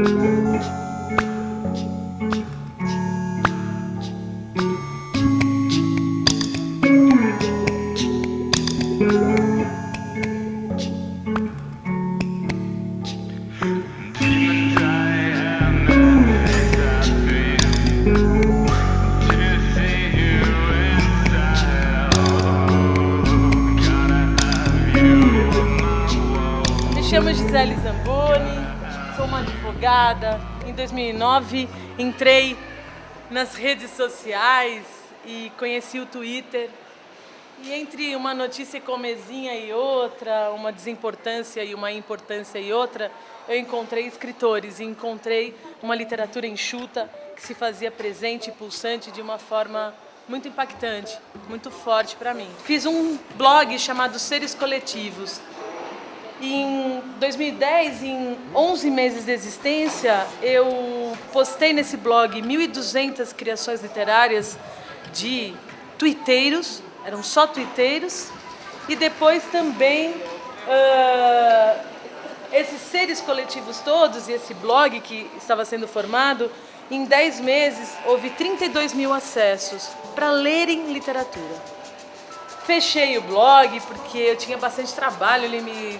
Me chamo Gisele Zamboni, sou uma advogada. Em 2009 entrei nas redes sociais e conheci o Twitter. E entre uma notícia comezinha e outra, uma desimportância e uma importância e outra, eu encontrei escritores e encontrei uma literatura enxuta que se fazia presente e pulsante de uma forma muito impactante, muito forte para mim. Fiz um blog chamado Seres Coletivos. Em 2010, em 11 meses de existência, eu postei nesse blog 1.200 criações literárias de tuiteiros, eram só tuiteiros, e depois também esses seres coletivos todos e esse blog que estava sendo formado, em 10 meses houve 32 mil acessos para lerem literatura. Fechei o blog porque eu tinha bastante trabalho, ele me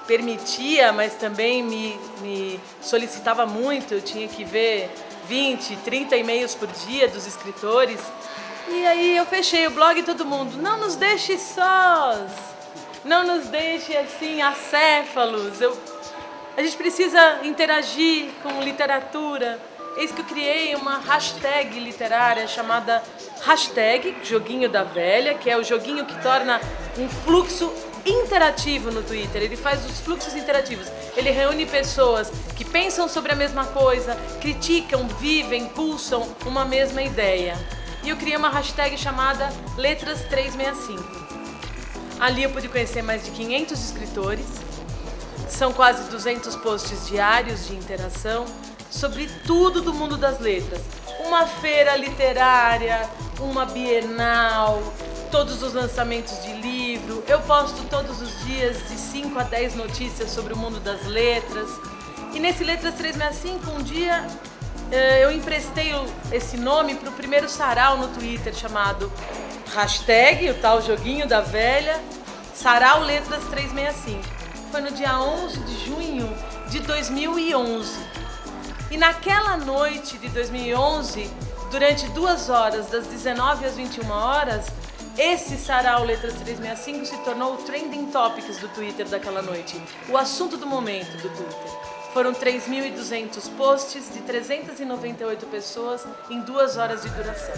permitia, mas também me solicitava muito. Eu tinha que ver 20, 30 e-mails por dia dos escritores. E aí eu fechei o blog e todo mundo, não nos deixe sós, não nos deixe assim acéfalos. A gente precisa interagir com literatura. Eis que eu criei uma hashtag literária chamada hashtag Joguinho da Velha, que é o joguinho que torna um fluxo interativo no Twitter. Ele faz os fluxos interativos. Ele reúne pessoas que pensam sobre a mesma coisa, criticam, vivem, pulsam uma mesma ideia. E eu criei uma hashtag chamada Letras365. Ali eu pude conhecer mais de 500 escritores. São quase 200 posts diários de interação sobre tudo do mundo das letras. Uma feira literária, uma bienal, todos os lançamentos de livro. Eu posto todos os dias de 5 a 10 notícias sobre o mundo das letras. E nesse Letras365, um dia eu emprestei esse nome para o primeiro sarau no Twitter, chamado hashtag, o tal Joguinho da Velha, Sarau Letras365. Foi no dia 11 de junho de 2011. E naquela noite de 2011, durante 2 horas, das 19 às 21 horas, esse sarau Letras365 se tornou o Trending Topics do Twitter daquela noite, o assunto do momento do Twitter. Foram 3.200 posts de 398 pessoas em 2 horas de duração.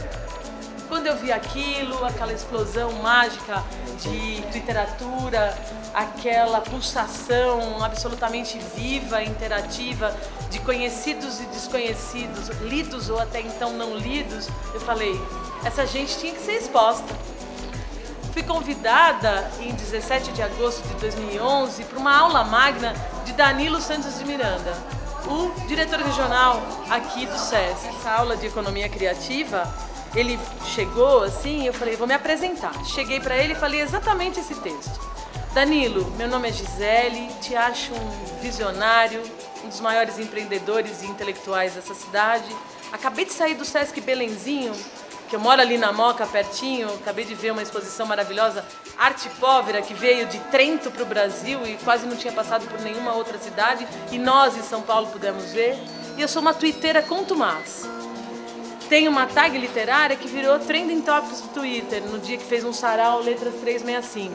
Quando eu vi aquilo, aquela explosão mágica de literatura, aquela pulsação absolutamente viva, interativa, de conhecidos e desconhecidos, lidos ou até então não lidos, eu falei, essa gente tinha que ser exposta. Fui convidada em 17 de agosto de 2011 para uma aula magna de Danilo Santos de Miranda, o diretor regional aqui do SESC. Essa aula de economia criativa, ele chegou assim, eu falei, vou me apresentar. Cheguei para ele e falei exatamente esse texto. Danilo, meu nome é Gisele, te acho um visionário, um dos maiores empreendedores e intelectuais dessa cidade. Acabei de sair do SESC Belenzinho, que eu moro ali na Moca, pertinho. Acabei de ver uma exposição maravilhosa, Arte Povera, que veio de Trento para o Brasil e quase não tinha passado por nenhuma outra cidade. E nós, em São Paulo, pudemos ver. E eu sou uma tuiteira contumaz. Tem uma tag literária que virou Trending Topics do Twitter, no dia que fez um sarau Letras365.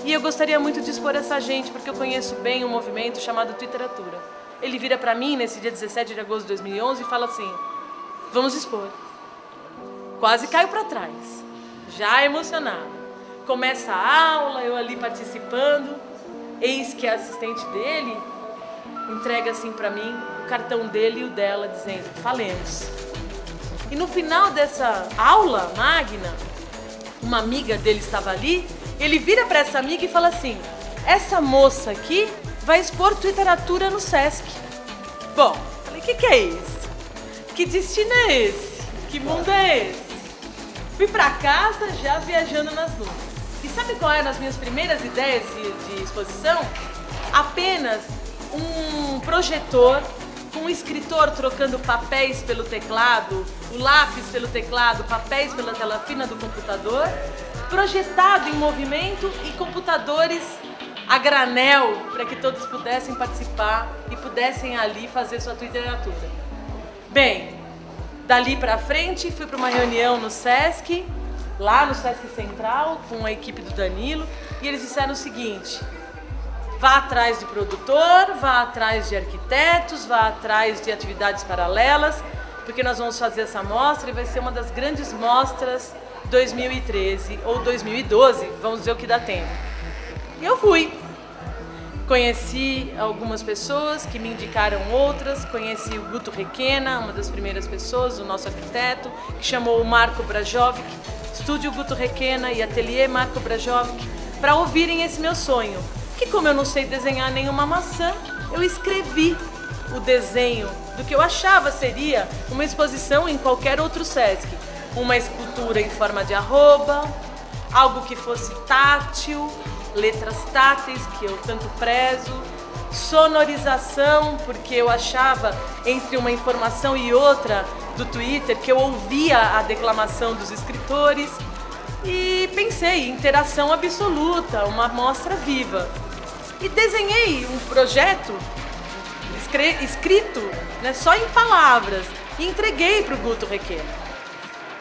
E eu gostaria muito de expor essa gente, porque eu conheço bem um movimento chamado Twitteratura. Ele vira para mim, nesse dia 17 de agosto de 2011, e fala assim, vamos expor. Quase caio para trás, já emocionada. Começa a aula, eu ali participando, eis que a assistente dele entrega assim para mim o cartão dele e o dela, dizendo, falemos. E no final dessa aula magna, uma amiga dele estava ali, ele vira para essa amiga e fala assim, essa moça aqui vai expor Twitteratura no SESC. Bom, falei, o que é isso? Que destino é esse? Que mundo é esse? Fui para casa já viajando nas nuvens. E sabe qual eram as minhas primeiras ideias de exposição? Apenas um projetor, com um escritor trocando papéis pelo teclado, o lápis pelo teclado, papéis pela tela fina do computador, projetado em movimento e computadores a granel para que todos pudessem participar e pudessem ali fazer sua literatura. Bem, dali para frente fui para uma reunião no Sesc, lá no Sesc Central, com a equipe do Danilo, e eles disseram o seguinte: vá atrás de produtor, vá atrás de arquitetos, vá atrás de atividades paralelas, porque nós vamos fazer essa mostra e vai ser uma das grandes mostras 2013 ou 2012, vamos ver o que dá tempo. E eu fui. Conheci algumas pessoas que me indicaram outras, conheci o Guto Requena, uma das primeiras pessoas, o nosso arquiteto, que chamou o Marco Brajovic, Estúdio Guto Requena e Ateliê Marco Brajovic, para ouvirem esse meu sonho. Que como eu não sei desenhar nenhuma maçã, eu escrevi o desenho do que eu achava seria uma exposição em qualquer outro Sesc. Uma escultura em forma de arroba, algo que fosse tátil, letras táteis, que eu tanto prezo, sonorização, porque eu achava entre uma informação e outra do Twitter que eu ouvia a declamação dos escritores e pensei, interação absoluta, uma mostra viva. E desenhei um projeto escrito, né, só em palavras, e entreguei para o Guto Requena.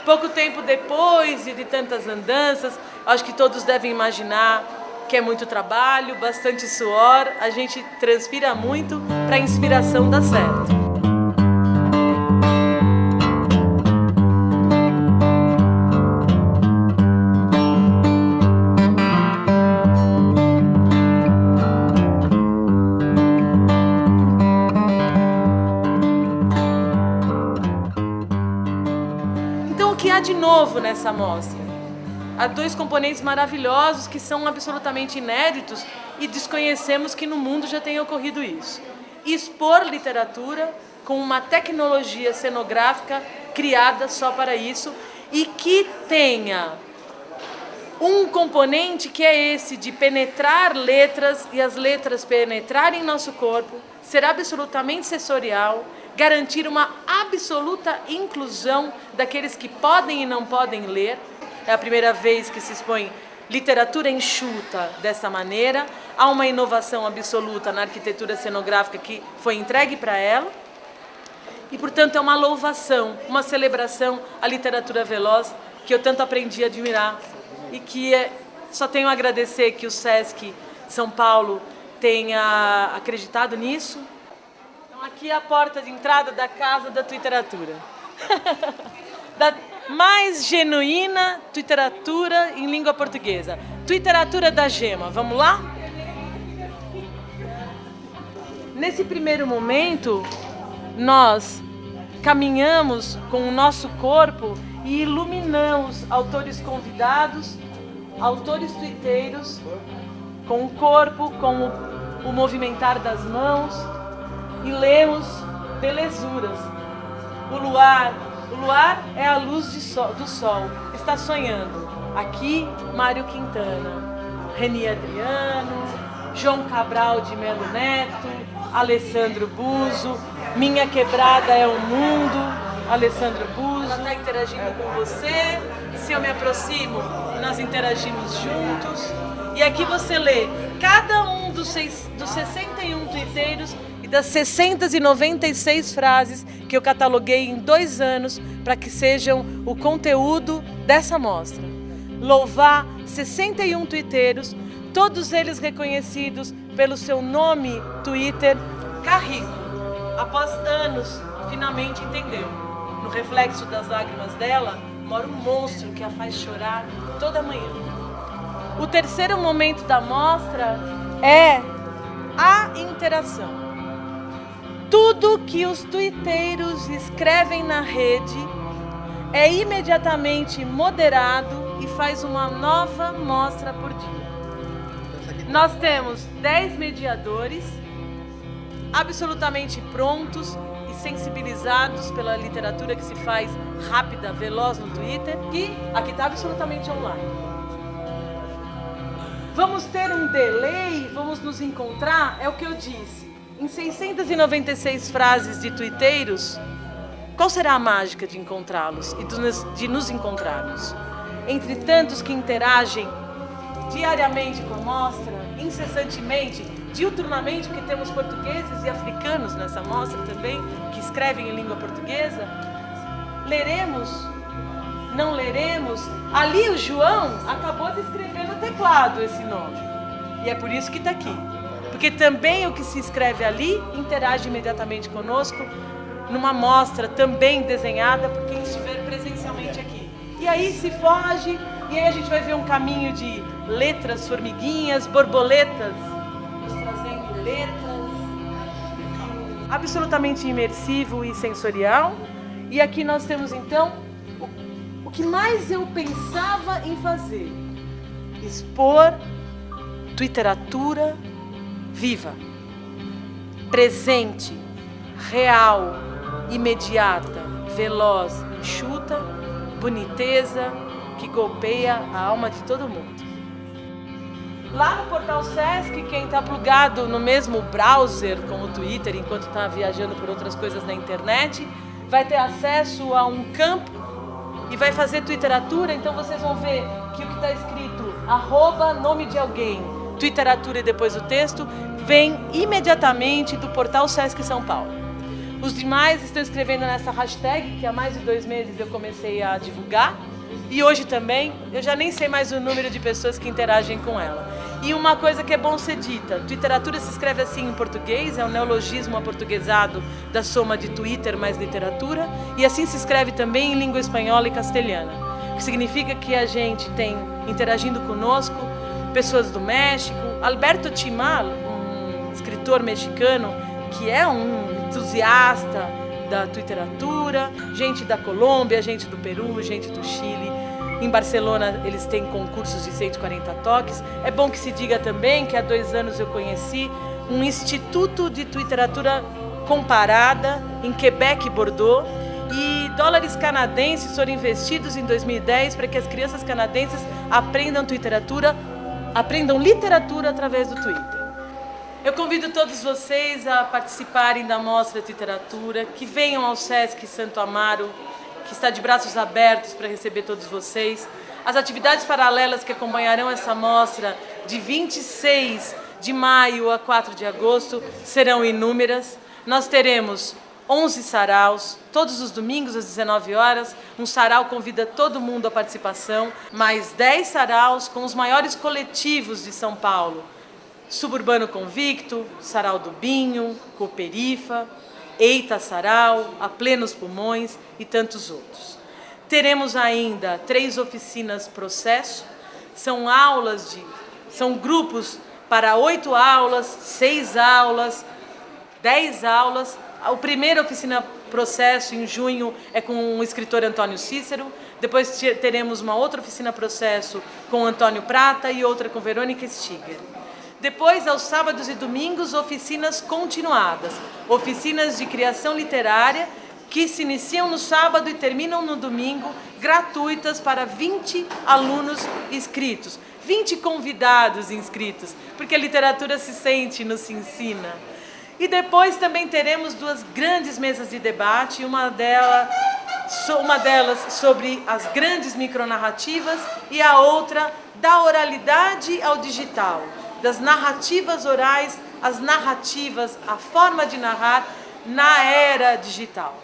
Pouco tempo depois de tantas andanças, acho que todos devem imaginar que é muito trabalho, bastante suor, a gente transpira muito para a inspiração dar certo. Então, o que há de novo nessa mostra? Há dois componentes maravilhosos que são absolutamente inéditos e desconhecemos que no mundo já tenha ocorrido isso. Expor literatura com uma tecnologia cenográfica criada só para isso e que tenha um componente que é esse de penetrar letras e as letras penetrarem em nosso corpo, ser absolutamente sensorial, garantir uma absoluta inclusão daqueles que podem e não podem ler. É a primeira vez que se expõe literatura enxuta dessa maneira. Há uma inovação absoluta na arquitetura cenográfica que foi entregue para ela. E, portanto, é uma louvação, uma celebração à literatura veloz que eu tanto aprendi a admirar e que só tenho a agradecer que o Sesc São Paulo tenha acreditado nisso. Então, aqui é a porta de entrada da Casa da Twitteratura. Da mais genuína Twitteratura em língua portuguesa. Twitteratura da Gema. Vamos lá? Nesse primeiro momento, nós caminhamos com o nosso corpo e iluminamos autores convidados, autores twitteiros, com o corpo, com o movimentar das mãos, e lemos belezuras. O luar é a luz do sol, está sonhando. Aqui, Mário Quintana, Reni Adriano, João Cabral de Melo Neto, Alessandro Buzo, Minha Quebrada é o Mundo, Alessandro Buzo. Ela está interagindo com você, se eu me aproximo, nós interagimos juntos. E aqui você lê cada um dos 61 twitteiros e das 696 frases que eu cataloguei em 2 anos para que sejam o conteúdo dessa mostra. Louvar 61 twitteiros, todos eles reconhecidos pelo seu nome Twitter, Carrico. Após anos, finalmente entendeu. No reflexo das lágrimas dela, mora um monstro que a faz chorar toda manhã. O terceiro momento da mostra é a interação. Tudo que os twitteiros escrevem na rede é imediatamente moderado e faz uma nova mostra por dia. Nós temos 10 mediadores absolutamente prontos e sensibilizados pela literatura que se faz rápida, veloz no Twitter, e aqui está absolutamente online. Vamos ter um delay, vamos nos encontrar, é o que eu disse. Em 696 frases de tuiteiros, qual será a mágica de encontrá-los e de nos encontrarmos? Entre tantos que interagem diariamente com a mostra, incessantemente, diuturnamente, porque temos portugueses e africanos nessa mostra também, que escrevem em língua portuguesa, leremos, não leremos? Ali o João acabou de escrever no teclado esse nome, e é por isso que está aqui. Porque também o que se escreve ali interage imediatamente conosco, numa mostra também desenhada por quem estiver presencialmente aqui. E aí se foge, e aí a gente vai ver um caminho de letras, formiguinhas, borboletas, nos trazendo letras, absolutamente imersivo e sensorial. E aqui nós temos então o que mais eu pensava em fazer: expor literatura viva, presente, real, imediata, veloz, enxuta, boniteza, que golpeia a alma de todo mundo. Lá no portal Sesc, quem está plugado no mesmo browser com o Twitter, enquanto está viajando por outras coisas na internet, vai ter acesso a um campo e vai fazer Twitteratura. Então vocês vão ver que o que está escrito @nome de alguém, Twitteratura e depois o texto, vem imediatamente do portal Sesc São Paulo. Os demais estão escrevendo nessa hashtag, que há mais de 2 meses eu comecei a divulgar, e hoje também, eu já nem sei mais o número de pessoas que interagem com ela. E uma coisa que é bom ser dita: Twitteratura se escreve assim em português, é um neologismo aportuguesado da soma de Twitter mais literatura, e assim se escreve também em língua espanhola e castelhana, o que significa que a gente tem interagindo conosco pessoas do México, Alberto Chimal, um escritor mexicano que é um entusiasta da Twitteratura, gente da Colômbia, gente do Peru, gente do Chile. Em Barcelona eles têm concursos de 140 toques. É bom que se diga também que há 2 anos eu conheci um instituto de Twitteratura comparada em Quebec e Bordeaux, e dólares canadenses foram investidos em 2010 para que as crianças canadenses aprendam literatura através do Twitter. Eu convido todos vocês a participarem da Mostra Twitteratura, que venham ao Sesc Santo Amaro, que está de braços abertos para receber todos vocês. As atividades paralelas que acompanharão essa mostra de 26 de maio a 4 de agosto serão inúmeras. Nós teremos 11 saraus, todos os domingos às 19 horas. Um sarau convida todo mundo à participação, mais 10 saraus com os maiores coletivos de São Paulo: Suburbano Convicto, Sarau do Binho, Cooperifa, Eita Sarau, A Plenos Pulmões e tantos outros. Teremos ainda 3 oficinas processo, são grupos para 8 aulas, 6 aulas, 10 aulas. A primeira oficina processo em junho é com o escritor Antônio Cícero, depois teremos uma outra oficina processo com Antônio Prata e outra com Verônica Stiger. Depois, aos sábados e domingos, oficinas continuadas, oficinas de criação literária que se iniciam no sábado e terminam no domingo, gratuitas para 20 alunos inscritos, 20 convidados inscritos, porque a literatura se sente, não se ensina. E depois também teremos 2 grandes mesas de debate, uma delas sobre as grandes micronarrativas e a outra da oralidade ao digital, das narrativas orais às narrativas, a forma de narrar na era digital.